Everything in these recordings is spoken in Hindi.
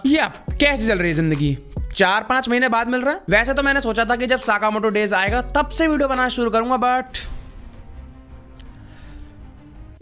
ये कैसी चल रही है जिंदगी? 4-5 महीने बाद मिल रहा है। वैसे तो मैंने सोचा था कि जब साकामोटो डेज आएगा तब से वीडियो बनाना शुरू करूंगा, बट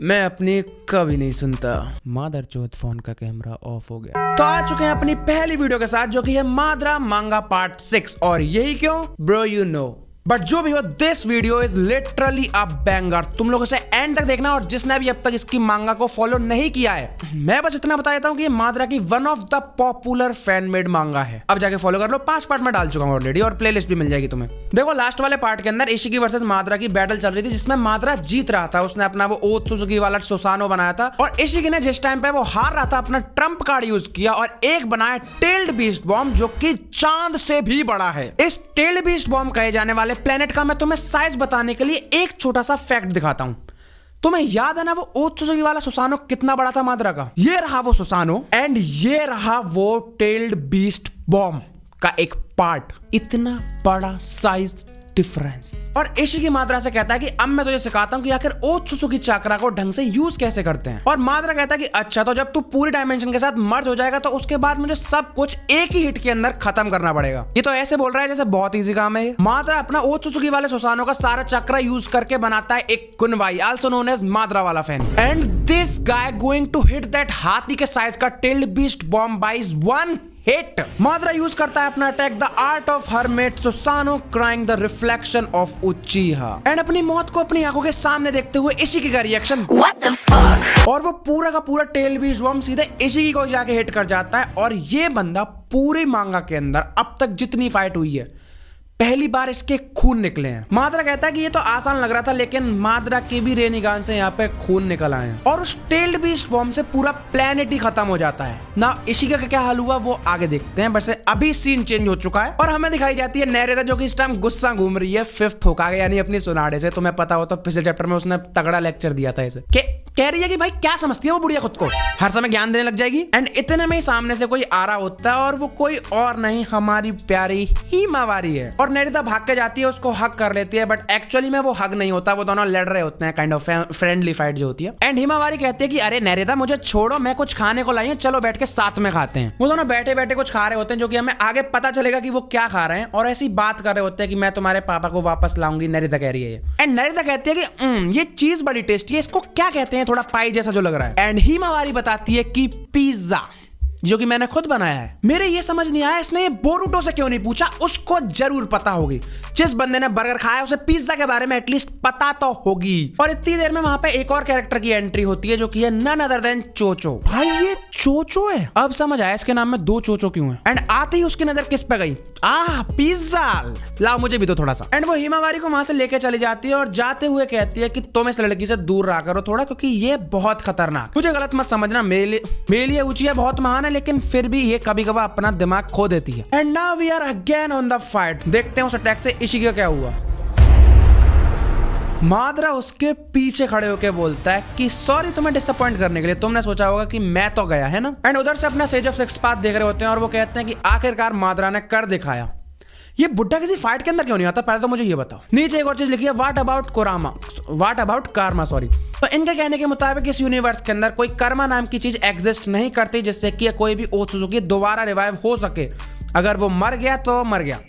मैं अपनी कभी नहीं सुनता। मादरचोद फोन का कैमरा ऑफ हो गया। तो आ चुके हैं अपनी पहली वीडियो के साथ, जो कि है माद्रा मांगा पार्ट 6। और यही क्यों ब्रो, यू नो। बट जो भी हो, this video is literally a banger. तुम लोगों से एंड तक देखना। और जिसने भी अब तक इसकी मांगा को फॉलो नहीं किया है, मैं बस इतना बता देता हूँ कि ये माद्रा की one of the popular fan made मांगा है। अब जाके फॉलो कर लो। 5 पार्ट में डाल चुका हूँ ऑलरेडी, और प्लेलिस्ट भी मिल जाएगी तुम्हें। देखो, लास्ट वाले पार्ट के अंदर इशिकी वर्सेस माद्रा की बैटल चल रही थी, जिसमें माद्रा जीत रहा था। उसने अपना वो ओत्सुजुकी वाला सुसानो बनाया था, और इशिकी ने जिस टाइम पे वो हार रहा था अपना ट्रम्प कार्ड यूज किया और एक बनाया टेल्ड बीस्ट बॉम्ब, जो कि चांद से भी बड़ा है। इस टेल्ड बीस्ट बॉम्ब कहे जाने वाले प्लेनेट का मैं तुम्हें साइज बताने के लिए एक छोटा सा फैक्ट दिखाता हूं। तुम्हें याद है ना वो ओत्सुजुकी वाला सुसानो कितना बड़ा था माद्रा का? ये रहा वो सुसानो, एंड ये रहा वो टेल्ड बीस्ट बॉम्ब का एक पार्ट। इतना बड़ा साइज डिफरेंस। और इशिकी माद्रा से कहता है कि अब मैं तुझे सिखाता हूं कि आखिर ओत्सुजुकी चाक्रा को ढंग से यूज कैसे करते हैं। और माद्रा कहता है कि अच्छा, तो जब तू पूरी डायमेंशन के साथ मर्ज हो जाएगा तो उसके बाद मुझे सब कुछ एक ही हिट के अंदर खत्म करना पड़ेगा। ये तो ऐसे बोल रहा है जैसे बहुत इजी काम है। माद्रा अपना ओत्सुजुकी वाले सुसानो का सारा चक्रा यूज करके बनाता है एक कुनवाई, आल्सो नोन एज माद्रा वाला fan. And this guy going to hit that हाथी के साइज का tailed beast bomb by 1 hit. Madara use करता है अपना attack the art of hermit Susanoo crying the reflection of Uchiha. And अपनी मौत को अपनी आंखों के सामने देखते हुए इशिकी का रिएक्शन व्हाट द फक, और वो पूरा का पूरा टेल बीस्ट बॉम्ब सीधे इशिकी को जाके हिट कर जाता है। और ये बंदा पूरी मांगा के अंदर अब तक जितनी फाइट हुई है, पहली बार इसके खून निकले हैं। माद्रा कहता है कि ये तो आसान लग रहा था, लेकिन माद्रा के भी रेनिगान से यहाँ पे खून निकल आए हैं। और उस टेल्ड बीस्ट बॉम्ब से पूरा प्लेनेट ही खत्म हो जाता है ना। इशिका का क्या हाल हुआ वो आगे देखते हैं। वैसे अभी सीन चेंज हो चुका है और हमें दिखाई जाती है नेरेदा, जो कि इस टाइम गुस्सा घूम रही है 5th होकागे यानी अपनी सुनाड़े से। तुम्हें पता हो तो पिछले चैप्टर में उसने तगड़ा लेक्चर दिया था इसे। कह रही है कि भाई क्या समझती है वो बुढ़िया खुद को, हर समय ज्ञान देने लग जाएगी। एंड इतने में ही सामने से कोई आ रहा होता है, और वो कोई और नहीं हमारी प्यारी हिमावारी है। और नेरिदा भाग के जाती है, उसको हग कर लेती है, बट एक्चुअली में वो हग नहीं होता, वो दोनों लड़ रहे होते हैं, काइंड ऑफ फ्रेंडली फाइट जो होती है। एंड हिमावारी कहती है कि अरे नेरिदा मुझे छोड़ो, मैं कुछ खाने को लाई हूं, चलो बैठ के साथ में खाते हैं। वो दोनों बैठे बैठे कुछ खा रहे होते हैं, जो कि हमें आगे पता चलेगा कि वो क्या खा रहे हैं। और ऐसी बात कर रहे होते हैं कि मैं तुम्हारे पापा को वापस लाऊंगी, नेरिदा कह रही है। एंड नेरिदा कहती है कि ये चीज बड़ी टेस्टी है, इसको क्या कहते हैं, थोड़ा पाई जैसा लग रहा है। एंड हिमावारी बताती है कि पिज्जा, जो कि मैंने खुद बनाया है। मेरे ये समझ नहीं आया इसने ये बोरुटो से क्यों नहीं पूछा, उसको जरूर पता होगी। जिस बंदे ने बर्गर खाया उसे पिज्जा के बारे में एटलीस्ट पता तो होगी। और इतनी देर में वहां पे एक और कैरेक्टर की एंट्री होती है, जो कि है नन अदर देन चोचो। भाई ये चोचो है, अब समझ आया इसके नाम में 2 चोचो क्यों है। एंड आते ही उसकी नजर किस पे गई, पिज्जा, लाओ मुझे भी दो थोड़ा सा। एंड वो हिमावारी को वहां से लेके चली जाती है, और जाते हुए कहती है कि तुम इस लड़की से दूर रहा करो थोड़ा, क्योंकि ये बहुत खतरनाक। मुझे गलत मत समझना, मेरे लिए उचिया बहुत महान है, लेकिन फिर भी ये कभी कभार अपना दिमाग खो देती है। And now we are again on the fight. देखते हैं उस अटैक से इशिकी का क्या हुआ। माद्रा उसके पीछे खड़े होकर बोलता है कि सॉरी तुम्हें डिसअपॉइंट करने के लिए, तुमने सोचा होगा कि मैं तो गया है ना। एंड उधर से अपना सेज ऑफ सिक्स पाथ देख रहे होते हैं, और वो कहते हैं कि आखिरकार माद्रा ने कर दिखाया। ये बुड्ढा किसी फाइट के अंदर क्यों नहीं आता, पहले तो मुझे ये बताओ। नीचे एक और चीज लिखी है, व्हाट अबाउट कार्मा, सॉरी। तो इनके कहने के मुताबिक इस यूनिवर्स के अंदर कोई कर्मा नाम की चीज एग्जिस्ट नहीं करती, जिससे कि कोई भी ओत्सुजुकी दोबारा रिवाइव हो सके। अगर वो मर गया तो मर गया।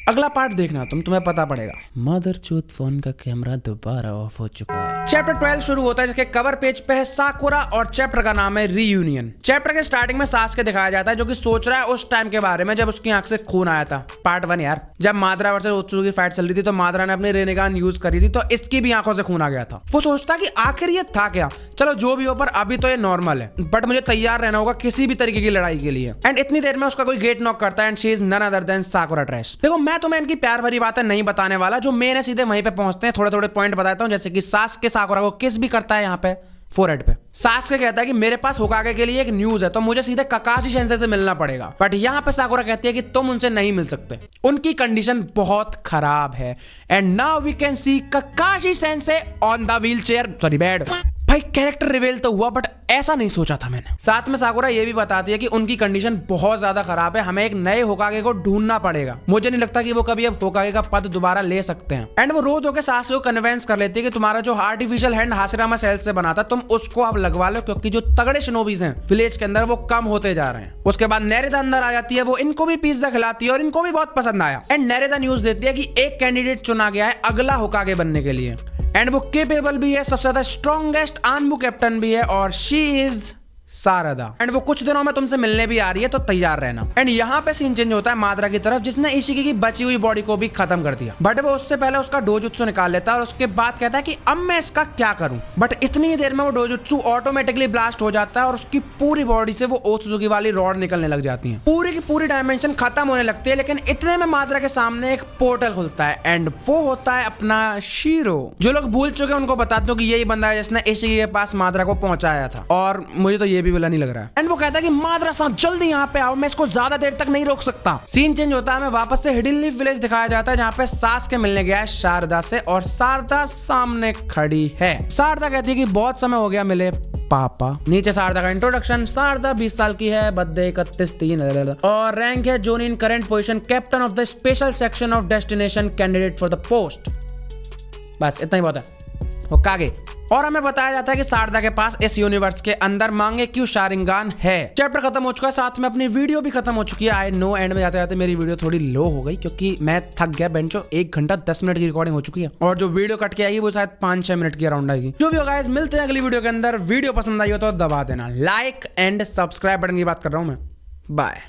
अगला पार्ट देखना तुम्हें पता पड़ेगा। मदरचोद फोन का कैमरा दोबारा ऑफ हो चुका है। चैप्टर 12 शुरू होता है, जिसके कवर पेज पे है साकुरा, और चैप्टर का नाम है रीयूनियन। चैप्टर के स्टार्टिंग में सासुके दिखाया जाता है, जो कि सोच रहा है उस टाइम के बारे में जब उसकी आंख से खून आया था। पार्ट 1 यार, जब माद्रा वर्सेस ओत्सुजुकी की फाइट चल रही थी, तो माद्रा ने अपनी रेनेगान यूज करी थी, तो इसकी भी आंखों से खून आ गया था। वो सोचता कि आखिर ये था क्या। चलो जो भी हो, पर अभी तो ये नॉर्मल है, बट मुझे तैयार रहना होगा किसी भी तरीके की लड़ाई के लिए। एंड इतनी देर में उसका कोई गेट नॉक करता है, and she is none other than Sakura trash. देखो, मैं तुम्हें इनकी प्यार बातें नहीं बताने वाला, जो मेन है सीधे वहीं पे पहुंचते हैं। थोड़े थोड़े पॉइंट बताता हूं, जैसे कि सासुके साकुरा को किस भी करता है यहाँ पे फोरहेड पे। सासुके कहता है कि मेरे पास होकागे के लिए एक न्यूज है, तो मुझे सीधे ककाशी सेंसे से मिलना पड़ेगा। बट यहाँ पे साकुरा कहती है कि तुम उनसे नहीं मिल सकते, उनकी कंडीशन बहुत खराब है। And now we can see Kakashi sensei on the wheelchair, sorry bed. भाई कैरेक्टर रिवील तो हुआ बट ऐसा नहीं सोचा था मैंने। साथ में साकुरा ये भी बताती है कि उनकी कंडीशन बहुत ज्यादा खराब है, हमें एक नए होकागे को ढूंढना पड़ेगा। मुझे नहीं लगता कि वो कभी अब होकागे का पद दोबारा ले सकते हैं। एंड वो रोज होकर सासुके को कन्विंस कर लेती है कि तुम्हारा जो आर्टिफिशियल हैंड हाशिरामा सेल से बना था तुम उसको अब लगवा लो, क्योंकि जो तगड़े शिनोबीज हैं विलेज के अंदर वो कम होते जा रहे हैं। उसके बाद नेरेदा अंदर आ जाती है, वो इनको भी पिज्जा खिलाती है और इनको भी बहुत पसंद आया। एंड नेरेदा न्यूज देती है कि एक कैंडिडेट चुना गया है अगला होकागे बनने के लिए, एंड वो केपेबल भी है, सबसे ज्यादा स्ट्रॉन्गेस्ट आनबू कैप्टन भी है, और शी इज सारदा। एंड वो कुछ दिनों में तुमसे मिलने भी आ रही है, तो तैयार रहना। एंड यहाँ पे सीन चेंज होता है माद्रा की तरफ, जिसने इशिकी की बची हुई बॉडी को भी खत्म कर दिया, बट वो उससे पहले उसका डोजुत्सु निकाल लेता है और उसके बाद कहता है कि अब मैं इसका क्या करूं। बट इतनी ही देर में वो डोजुत्सु ऑटोमेटिकली ब्लास्ट हो जाता है और उसकी पूरी बॉडी से वो ओत्सुजुकी वाली रॉड निकलने लग जाती है, पूरी की पूरी डायमेंशन खत्म होने लगती है। लेकिन इतने में माद्रा के सामने एक पोर्टल खुलता है, एंड वो होता है अपना शीरो। जो लोग भूल चुके हैं उनको बताते हो कि यही बंदा है जिसने इशिकी के पास माद्रा को पहुंचाया था, और मुझे तो ये भी बुरा नहीं लग रहा है। एंड वो कहता है कि माद्रा सान जल्दी यहाँ पे आओ, मैं इसको ज्यादा देर तक नहीं रोक सकता। सीन चेंज होता है, हमें वापस से हिडन लीफ विलेज दिखाया जाता है, जहाँ पे सासुके मिलने गया है शारदा से, और शारदा सामने खड़ी है। शारदा कहती है कि बहुत समय हो गया मिले पापा। नीचे शारदा का इंट्रोडक्शन, शारदा 20 साल की है, बर्थडे 31/3 और रैंक है jonin, current position captain of the special section of destination candidate for the post. बस इतना ही बहुत है होकागे। और हमें बताया जाता है कि शारदा के पास इस यूनिवर्स के अंदर मांगेक्यू शारिंगान है। चैप्टर खत्म हो चुका है, साथ में अपनी वीडियो भी खत्म हो चुकी है। आई नो एंड में जाते जाते मेरी वीडियो थोड़ी लो हो गई, क्योंकि मैं थक गया बेंचो। 1 घंटा 10 मिनट की रिकॉर्डिंग हो चुकी है, और जो वीडियो कट के आएगी वो शायद 5-6 मिनट की अराउंड आएगी। जो भी होगा गाइस, मिलते हैं अगली वीडियो के अंदर। वीडियो पसंद आई हो तो दबा देना लाइक एंड सब्सक्राइब बटन की बात कर रहा हूं मैं। बाय।